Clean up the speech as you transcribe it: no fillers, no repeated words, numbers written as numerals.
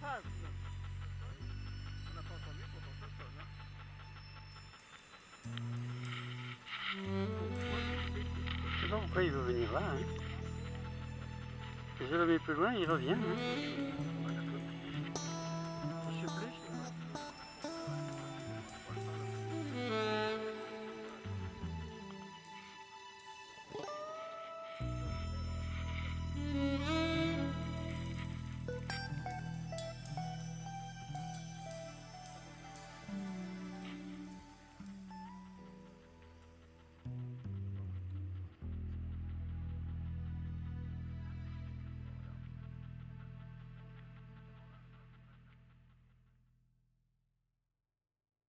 face. On n'a pas entendu pourtant ça sonne. Je sais pas pourquoi il veut venir là. Hein. Si je le mets plus loin, il revient. Hein.